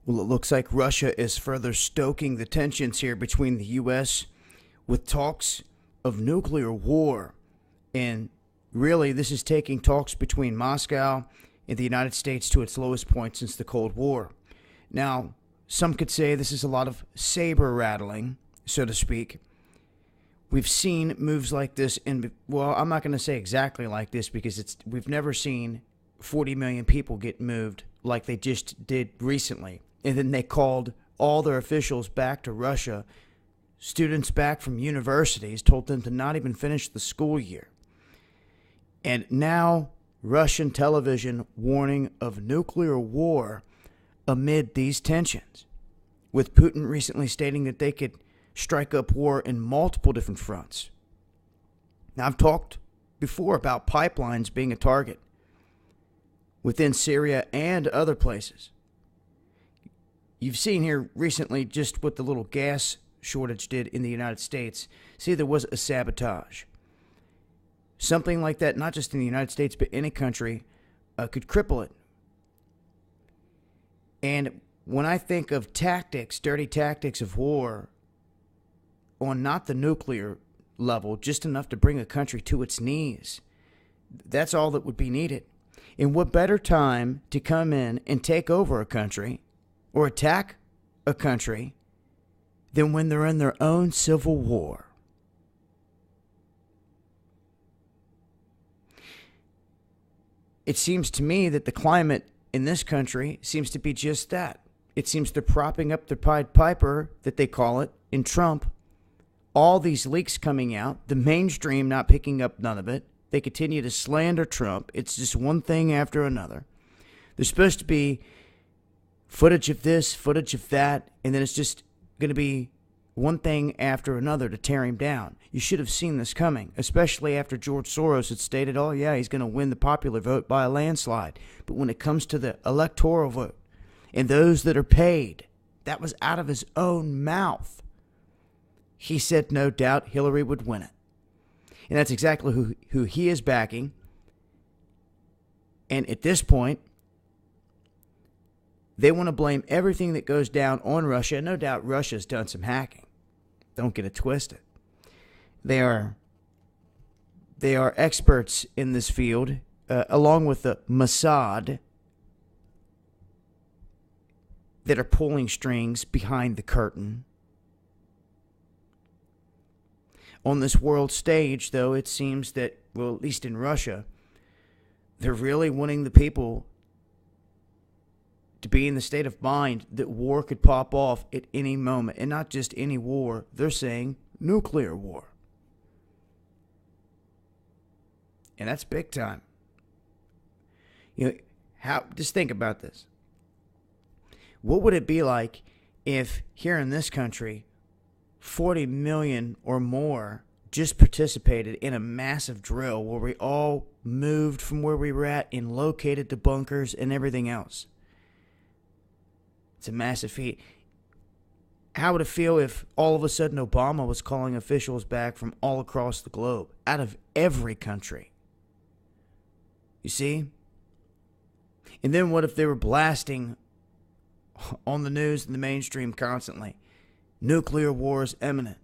Well, it looks like Russia is further stoking the tensions here between the U.S. with talks of nuclear war. And really, this is taking talks between Moscow and the United States to its lowest point since the Cold War. Now, some could say this is a lot of saber rattling, so to speak. We've seen moves like this well, I'm not going to say exactly like this because we've never seen 40 million people get moved like they just did recently. And then they called all their officials back to Russia, students back from universities, told them to not even finish the school year. And now Russian television warning of nuclear war amid these tensions, with Putin recently stating that they could strike up war in multiple different fronts. Now, I've talked before about pipelines being a target within Syria and other places. You've seen here recently just what the little gas shortage did in the United States. See, there was a sabotage. Something like that, not just in the United States, but any country, could cripple it. And when I think of tactics, dirty tactics of war, on not the nuclear level, just enough to bring a country to its knees, that's all that would be needed. And what better time to come in and take over a country or attack a country than when they're in their own civil war? It seems to me that the climate in this country seems to be just that. It seems they're propping up the Pied Piper, that they call it, in Trump. All these leaks coming out, the mainstream not picking up none of it. They continue to slander Trump. It's just one thing after another. There's supposed to be footage of this, footage of that, and then it's just going to be one thing after another to tear him down. You should have seen this coming, especially after George Soros had stated, oh yeah, he's going to win the popular vote by a landslide. But when it comes to the electoral vote and those that are paid, that was out of his own mouth. He said no doubt Hillary would win it. And that's exactly who he is backing. And at this point, they want to blame everything that goes down on Russia. No doubt Russia's done some hacking. Don't get it twisted. They are experts in this field, along with the Mossad, that are pulling strings behind the curtain. On this world stage, though, it seems that, well, at least in Russia, they're really wanting the people to be in the state of mind that war could pop off at any moment. And not just any war, they're saying nuclear war. And that's big time. You know, just think about this. What would it be like if here in this country 40 million or more just participated in a massive drill where we all moved from where we were at and located the bunkers and everything else? It's a massive feat. How would it feel if all of a sudden Obama was calling officials back from all across the globe, out of every country? You see? And then what if they were blasting on the news and the mainstream constantly? Nuclear war is imminent.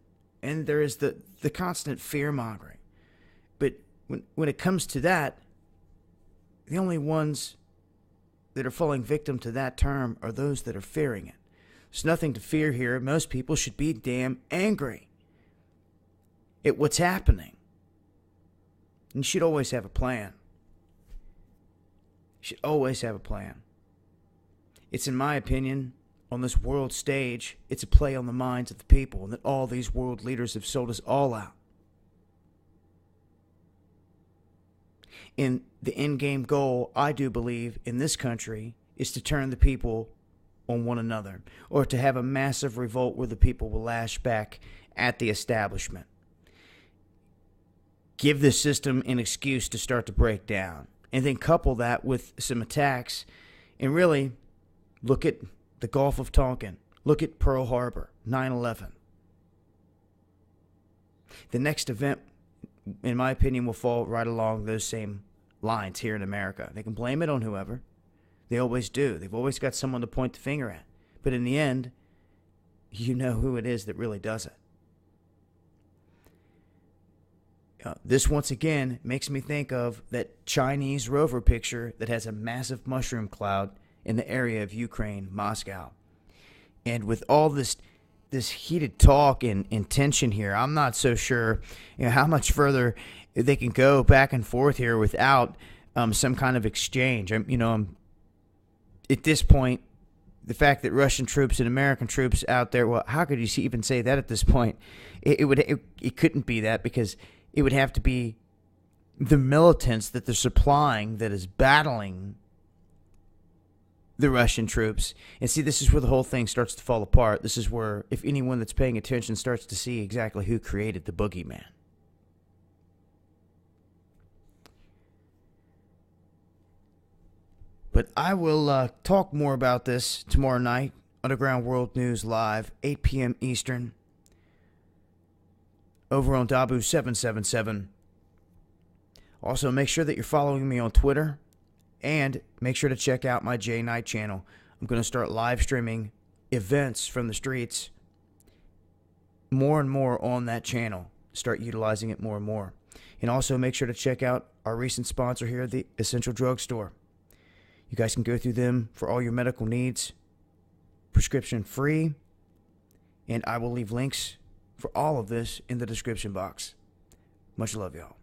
And there is the constant fear-mongering. But when it comes to that, the only ones that are falling victim to that term are those that are fearing it. There's nothing to fear here. Most people should be damn angry at what's happening. And you should always have a plan. You should always have a plan. It's, in my opinion, on this world stage, it's a play on the minds of the people, and that all these world leaders have sold us all out. And the end game goal, I do believe, in this country is to turn the people on one another, or to have a massive revolt where the people will lash back at the establishment. Give the system an excuse to start to break down, and then couple that with some attacks, and really look at the Gulf of Tonkin. Look at Pearl Harbor, 9/11. The next event, in my opinion, will fall right along those same lines here in America. They can blame it on whoever. They always do. They've always got someone to point the finger at. But in the end, you know who it is that really does it. This once again makes me think of that Chinese rover picture that has a massive mushroom cloud in the area of Ukraine, Moscow. And with all this heated talk and tension here, I'm not so sure how much further they can go back and forth here without some kind of exchange. At this point, the fact that Russian troops and American troops out there, well, how could you even say that at this point? It couldn't be that, because it would have to be the militants that they're supplying that is battling the Russian troops. And see, this is where the whole thing starts to fall apart. This is where, if anyone that's paying attention starts to see exactly who created the boogeyman. But I will talk more about this tomorrow night. Underground World News Live, 8 p.m. Eastern, over on Dabu 777. Also, make sure that you're following me on Twitter, and make sure to check out my J Knight channel. I'm going to start live streaming events from the streets more and more on that channel. Start utilizing it more and more. And also make sure to check out our recent sponsor here, the Essential Drug Store. You guys can go through them for all your medical needs, prescription free, and I will leave links for all of this in the description box. Much love, y'all.